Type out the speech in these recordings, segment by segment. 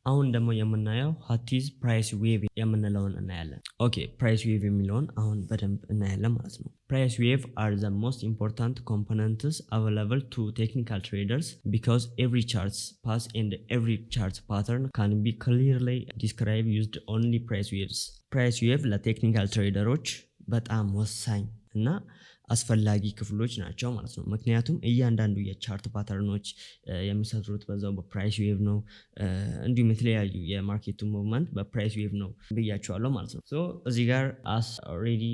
አሁን ደግሞ የምናየው what is price wave የምንለውን እናያለን። ኦኬ ፕራይስ ዌቭ የሚለውን አሁን በደንብ እናያለን ማለት ነው። Price wave are the most important components available to technical traders because every charts path and every chart pattern can be clearly described used only price waves. Price wave ለቴክኒካል ትሬደሮች በጣም ወሳኝ እና አስፈላጊ ክፍሎች ናቸው ማለት ነው። ምክንያቱም እያንዳንዱ የቻርት ፓተርኖች የሚሰሩት በዛው በፕራይስ ዌቭ ነው። እንዲሁም የተለያዩ የማርኬቱ ሙቭመንት በፕራይስ ዌቭ ነው ብያቸዋለሁ ማለት ነው። ሶ እዚህ ጋር as already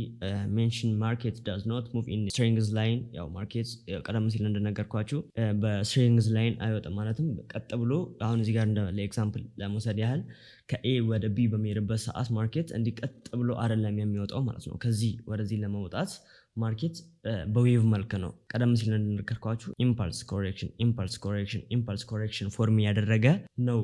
mentioned market does not move in strings line። ያው ማርኬት ቀደም ሲል እንደነገርኳችሁ በስትሪንግስ ላይን አይወጣም። ማለትም ቀጥ ብሎ አሁን እዚህ ጋር እንደ ለኤግዛምፕል ለመውሰድ ያህል ከኤ ወደ ቢ በሚሄድበት ሰዓት ማርኬት እንዲቀጥ ብሎ አይደለም የሚወጣው ማለት ነው። ከዚህ ወደዚህ ለመውጣት ማርኬት በዌቭ መልክ ነው። ቀደም ሲል እንደነገርኳችሁ ኢምፐልስ ኮሬክሽን ፎርም ያደረገ ነው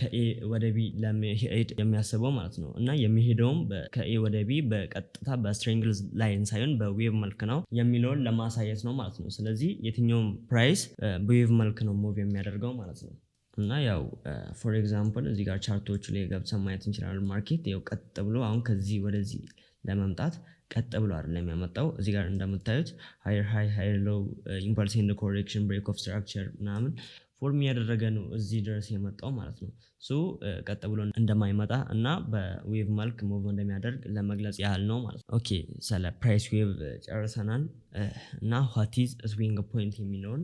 ከኤ ወደ ቢ ለመሄድ የሚያስበው ማለት ነው። እና የሚሄደውም ከኤ ወደ ቢ በቀጥታ በስትሪንግስ ላይን ሳይሆን በዌቭ መልክ ነው የሚለውን ለማሳየት ነው ማለት ነው። ስለዚህ የትኛውም ፕራይስ በዌቭ መልክ ነው ሙቭ የሚያደርገው ማለት ነው። እና ያው ፎር ኤግዛምፕል እዚህ ጋር ቻርቶቹ ላይ ገብተን ማየት እንችላለን። ማርኬት ያው ቀጥ ብሎ አሁን ከዚህ ወደዚህ ለመምጣት ቀጥ ብሎ አይደለም የሚያመጣው። እዚህ ጋር እንደምታዩት ሃየር ሃይ ሃየር ሎው ኢምፐልስ ኤንድ ኮሬክሽን ብሬክ ኦፍ ስትራክቸር ምናምን ፎርም ያደረገ ነው እዚህ ድረስ የመጣው ማለት ነው። ሶ ቀጥ ብሎ እንደማይመጣ እና በዌቭ መልክ ሙቭ እንደሚያደርግ ለመግለጽ ያህል ነው ማለት ነው። ኦኬ ስለ ፕራይስ ዌቭ ጨርሰናል እና what is ስዊንግ ፖይንት የሚለውን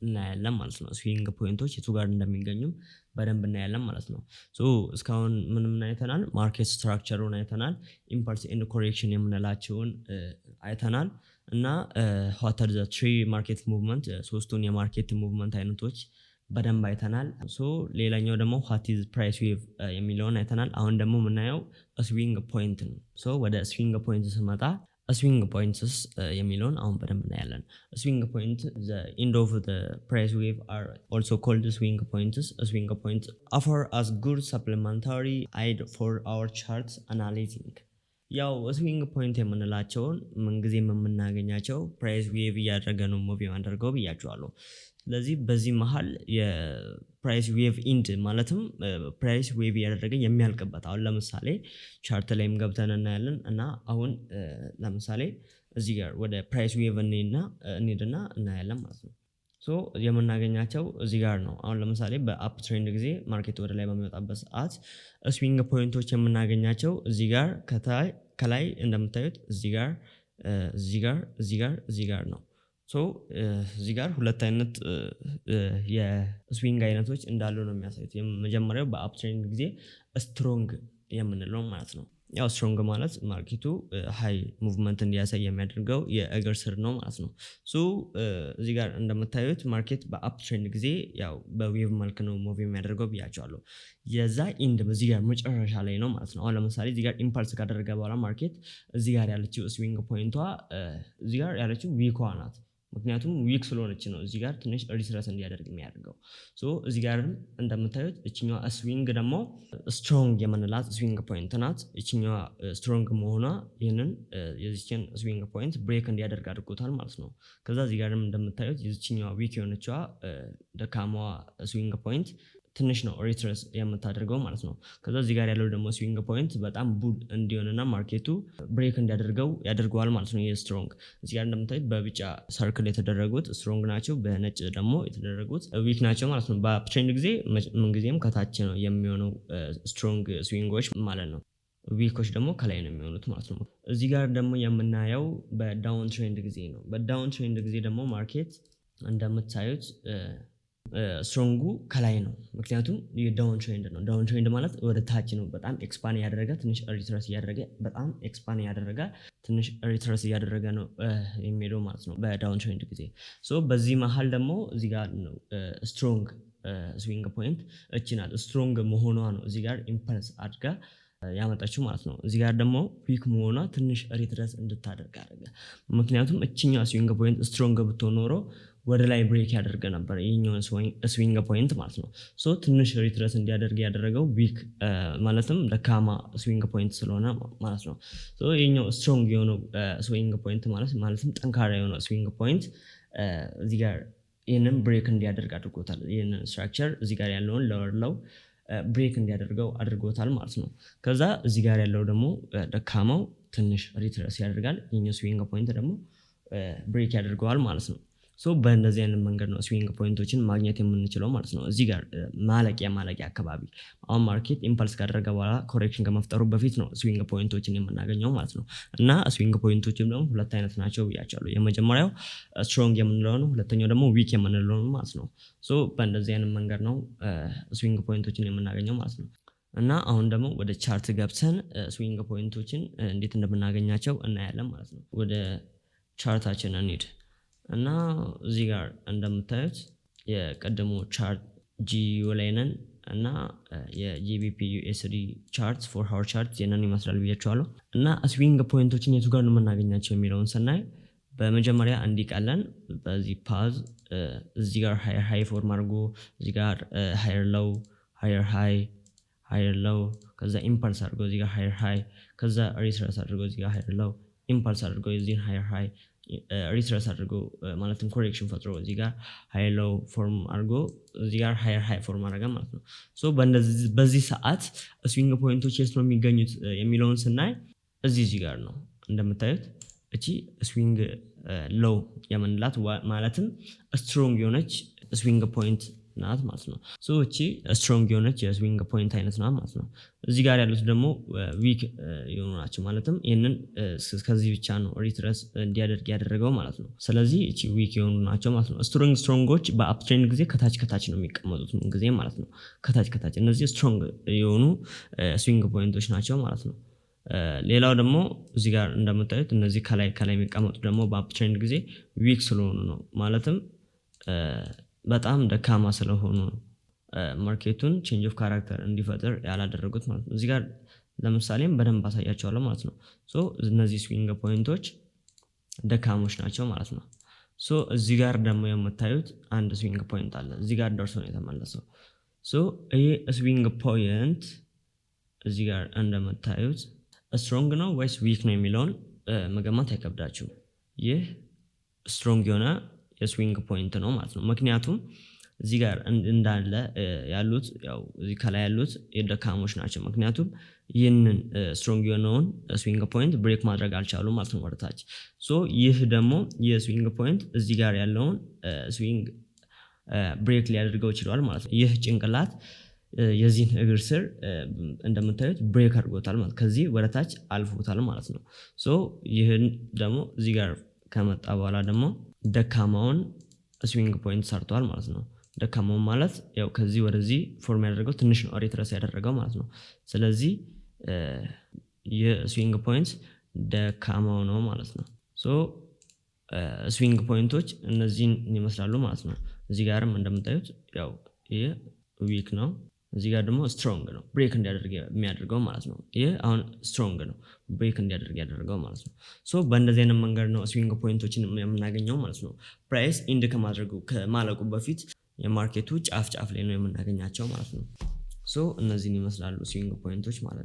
እናያለን ማለት ነው። ስዊንግ ፖይንቶች የቱ ጋር እንደሚገኙም በደንብ እናያለን ማለት ነው። ሶ እስካሁን ምንም አይተናል። ማርኬት ስትራክቸሩን አይተናል። ኢምፐልስ ኤንድ ኮሬክሽን የምንላቸውን አይተናል እና what are the three market movement ሶስቱን የማርኬት ሙቭመንት አይነቶች በደንብ አይተናል። ሶ ሌላኛው ደግሞ what is price wave የሚለውን አይተናል። አሁን ደግሞ የምናየው ስዊንግ ፖይንት ነው። ሶ ወደ ስዊንግ ፖይንት ስመጣ ስዊንግ ፖይንትስ የሚለውን አሁን በደንብ እናያለን። ስዊንግ ፖይንት the end of the price wave are also called swing points. Swing points offer us good supplementary aid for our charts analyzing. ያው ስዊንግ ፖይንት የምንላቸውን ምንጊዜም የምናገኛቸው ፕራይስ ዌቭ እያደረገ ነው ሙቭ ያደርገው ብያቸዋለሁ። ስለዚህ በዚህ መሀል የፕራይስ ዌቭ ኢንድ ማለትም ፕራይስ ዌቭ እያደረገ የሚያልቅበት አሁን ለምሳሌ ቻርት ላይም ገብተን እናያለን እና አሁን ለምሳሌ እዚህ ጋር ወደ ፕራይስ ዌቭ እንሄድና እናያለን ማለት ነው። ሶ የምናገኛቸው እዚህ ጋር ነው። አሁን ለምሳሌ በአፕ ትሬንድ ጊዜ ማርኬት ወደ ላይ በሚወጣበት ሰዓት ስዊንግ ፖይንቶች የምናገኛቸው እዚህ ጋር ከላይ እንደምታዩት እዚህ ጋር ነው። ሶ እዚህ ጋር ሁለት አይነት የስዊንግ አይነቶች እንዳሉ ነው የሚያሳዩት። የመጀመሪያው በአፕ ትሬንድ ጊዜ ስትሮንግ የምንለው ማለት ነው። ያው ስትሮንግ ማለት ማርኬቱ ሃይ ሙቭመንት እንዲያሳይ የሚያደርገው የእግር ስር ነው ማለት ነው። ሶ እዚህ ጋር እንደምታዩት ማርኬት በአፕ ትሬንድ ጊዜ ያው በዌቭ መልክ ነው ሙቭ የሚያደርገው ብያቸዋለሁ። የዛ ኢንድ እዚህ ጋር መጨረሻ ላይ ነው ማለት ነው። አሁን ለምሳሌ እዚህ ጋር ኢምፐልስ ካደረገ በኋላ ማርኬት እዚህ ጋር ያለችው ስዊንግ ፖይንቷ እዚህ ጋር ያለችው ዊኳ ናት። ምክንያቱም ዊክ ስለሆነች ነው እዚህ ጋር ትንሽ ሪትረስ እንዲያደርግ የሚያደርገው። ሶ እዚህ ጋርም እንደምታዩት እችኛዋ ስዊንግ ደግሞ ስትሮንግ የምንላት ስዊንግ ፖይንት ናት። እችኛዋ ስትሮንግ መሆኗ ይህንን የዚችን ስዊንግ ፖይንት ብሬክ እንዲያደርግ አድርጎታል ማለት ነው። ከዛ እዚህ ጋርም እንደምታዩት የዚችኛዋ ዊክ የሆነችዋ ደካማዋ ስዊንግ ፖይንት ትንሽ ነው ሪትረስ የምታደርገው ማለት ነው። ከዛ እዚህ ጋር ያለው ደግሞ ስዊንግ ፖይንት በጣም ቡል እንዲሆንና ማርኬቱ ብሬክ እንዲያደርገው ያደርገዋል ማለት ነው። ይሄ ስትሮንግ እዚህ ጋር እንደምታዩት በቢጫ ሰርክል የተደረጉት ስትሮንግ ናቸው፣ በነጭ ደግሞ የተደረጉት ዊክ ናቸው ማለት ነው። በትሬንድ ጊዜ ምንጊዜም ከታች ነው የሚሆነው ስትሮንግ ስዊንጎች ማለት ነው። ዊኮች ደግሞ ከላይ ነው የሚሆኑት ማለት ነው። እዚህ ጋር ደግሞ የምናየው በዳውን ትሬንድ ጊዜ ነው። በዳውን ትሬንድ ጊዜ ደግሞ ማርኬት እንደምታዩት ስትሮንጉ ከላይ ነው። ምክንያቱም የዳውን ትሬንድ ነው። ዳውን ትሬንድ ማለት ወደ ታች ነው። በጣም ኤክስፓንድ ያደረገ ትንሽ ሪትረስ እያደረገ በጣም ኤክስፓንድ ያደረገ ትንሽ ሪትረስ እያደረገ ነው የሚሄደው ማለት ነው በዳውን ትሬንድ ጊዜ። ሶ በዚህ መሀል ደግሞ እዚህ ጋር ነው ስትሮንግ ስዊንግ ፖይንት እቺ ናት። ስትሮንግ መሆኗ ነው እዚህ ጋር ኢምፐልስ አድርጋ ያመጣችው ማለት ነው። እዚህ ጋር ደግሞ ዊክ መሆኗ ትንሽ ሪትረስ እንድታደርግ አደረገ። ምክንያቱም እቺኛው ስዊንግ ፖይንት ስትሮንግ ብትሆን ኖሮ ወደ ላይ ብሬክ ያደርገ ነበር ይሄኛውን ስዊንግ ፖይንት ማለት ነው። ሶ ትንሽ ሪትረስ እንዲያደርግ ያደረገው ዊክ ማለትም ደካማ ስዊንግ ፖይንት ስለሆነ ማለት ነው። ሶ ይሄኛው ስትሮንግ የሆነው ስዊንግ ፖይንት ማለትም ጠንካራ የሆነው ስዊንግ ፖይንት እዚህ ጋር ይህንን ብሬክ እንዲያደርግ አድርጎታል። ይህንን ስትራክቸር እዚህ ጋር ያለውን ሎወር ሎው ብሬክ እንዲያደርገው አድርጎታል ማለት ነው። ከዛ እዚህ ጋር ያለው ደግሞ ደካማው ትንሽ ሪትረስ ያደርጋል። የኛው ስዊንግ ፖይንት ደግሞ ብሬክ ያደርገዋል ማለት ነው። ሶ በእንደዚህ አይነት መንገድ ነው ስዊንግ ፖይንቶችን ማግኘት የምንችለው ማለት ነው። እዚህ ጋር ማለቂያ አካባቢ አሁን ማርኬት ኢምፐልስ ካደረገ በኋላ ኮሬክሽን ከመፍጠሩ በፊት ነው ስዊንግ ፖይንቶችን የምናገኘው ማለት ነው። እና ስዊንግ ፖይንቶችም ደግሞ ሁለት አይነት ናቸው ብያቸዋለሁ። የመጀመሪያው ስትሮንግ የምንለው ነው፣ ሁለተኛው ደግሞ ዊክ የምንለው ነው ማለት ነው። ሶ በእንደዚህ አይነት መንገድ ነው ስዊንግ ፖይንቶችን የምናገኘው ማለት ነው። እና አሁን ደግሞ ወደ ቻርት ገብተን ስዊንግ ፖይንቶችን እንዴት እንደምናገኛቸው እናያለን ማለት ነው። ወደ ቻርታችን እንሂድ እና እዚህ ጋር እንደምታዩት የቀደሙ ቻርት ጂዩ ላይ ነን እና የጂቢፒ ዩኤስዲ ቻርት 4 ሃወር ቻርት የነን ይመስላል ብያቸዋለሁ። እና ስዊንግ ፖይንቶችን የቱ ጋር ነው የምናገኛቸው የሚለውን ስናይ በመጀመሪያ እንዲቀለን በዚህ ፓዝ እዚህ ጋር ሃየር ፎርም አድርጎ እዚህ ጋር ሃየር ሎው ሃየር ሎው ከዛ ኢምፐልስ አድርጎ እዚህ ጋር ሃየር ሃይ ከዛ ሪትረስ አድርጎ እዚህ ጋር ሃየር ሎው ኢምፐልስ አድርጎ እዚህን ሃየር ሃይ ሪትረስ አድርጎ ማለትም ኮሬክሽን ፈጥሮ እዚህ ጋር ሃየር ሎው ፎርም አድርጎ እዚህ ጋር ሃየር ሃይ ፎርም አድርጋ ማለት ነው። ሶ በዚህ ሰዓት ስዊንግ ፖይንቶች የት ነው የሚገኙት የሚለውን ስናይ እዚህ ጋር ነው። እንደምታዩት እቺ ስዊንግ ሎው የምንላት ማለትም ስትሮንግ የሆነች ስዊንግ ፖይንት ናት ማለት ነው። ሶ እቺ ስትሮንግ የሆነች የስዊንግ ፖይንት አይነት ናት ማለት ነው። እዚህ ጋር ያሉት ደግሞ ዊክ የሆኑ ናቸው። ማለትም ይህንን ከዚህ ብቻ ነው ሪትረስ እንዲያደርግ ያደረገው ማለት ነው። ስለዚህ እቺ ዊክ የሆኑ ናቸው ማለት ነው። ስትሮንጎች በአፕትሬንድ ጊዜ ከታች ነው የሚቀመጡት ጊዜ ማለት ነው። ከታች እነዚህ ስትሮንግ የሆኑ ስዊንግ ፖይንቶች ናቸው ማለት ነው። ሌላው ደግሞ እዚህ ጋር እንደምታዩት እነዚህ ከላይ የሚቀመጡ ደግሞ በአፕትሬንድ ጊዜ ዊክ ስለሆኑ ነው። ማለትም በጣም ደካማ ስለሆኑ ማርኬቱን ቼንጅ ኦፍ ካራክተር እንዲፈጥር ያላደረጉት ማለት ነው። እዚህ ጋር ለምሳሌም በደንብ አሳያቸዋለሁ ማለት ነው። ሶ እነዚህ ስዊንግ ፖይንቶች ደካሞች ናቸው ማለት ነው። ሶ እዚህ ጋር ደግሞ የምታዩት አንድ ስዊንግ ፖይንት አለ። እዚህ ጋር ደርሶ ነው የተመለሰው። ሶ ይሄ ስዊንግ ፖይንት እዚህ ጋር እንደምታዩት ስትሮንግ ነው ወይስ ዊክ ነው የሚለውን መገመት አይከብዳችሁም። ይህ ስትሮንግ የሆነ የስዊንግ ፖይንት ነው ማለት ነው። ምክንያቱም እዚህ ጋር እንዳለ ያሉት ያው እዚህ ከላይ ያሉት የደካሞች ናቸው። ምክንያቱም ይህንን ስትሮንግ የሆነውን ስዊንግ ፖይንት ብሬክ ማድረግ አልቻሉም ማለት ነው ወደታች። ሶ ይህ ደግሞ የስዊንግ ፖይንት እዚህ ጋር ያለውን ስዊንግ ብሬክ ሊያደርገው ይችላል ማለት ነው። ይህ ጭንቅላት የዚህን እግር ስር እንደምታዩት ብሬክ አድርጎታል ማለት ከዚህ ወደታች አልፎታል ማለት ነው። ሶ ይህን ደግሞ እዚህ ጋር ከመጣ በኋላ ደግሞ ደካማውን ስዊንግ ፖይንት ሰርቷል ማለት ነው። ደካማውን ማለት ያው ከዚህ ወደዚህ ፎርም ያደረገው ትንሽ ነው ሪትረስ ያደረገው ማለት ነው። ስለዚህ የስዊንግ ፖይንት ደካማው ነው ማለት ነው። ሶ ስዊንግ ፖይንቶች እነዚህን ይመስላሉ ማለት ነው። እዚህ ጋርም እንደምታዩት ያው ይሄ ዊክ ነው፣ እዚህ ጋር ደግሞ ስትሮንግ ነው ብሬክ እንዲያደርግ የሚያደርገው ማለት ነው። ይሄ አሁን ስትሮንግ ነው ብሬክ እንዲያደርግ ያደረገው ማለት ነው። ሶ በእንደዚህ አይነት መንገድ ነው ስዊንግ ፖይንቶችን የምናገኘው ማለት ነው። ፕራይስ ኢንድ ከማለቁ በፊት የማርኬቱ ጫፍ ላይ ነው የምናገኛቸው ማለት ነው። ሶ እነዚህን ይመስላሉ ስዊንግ ፖይንቶች ማለት ነው።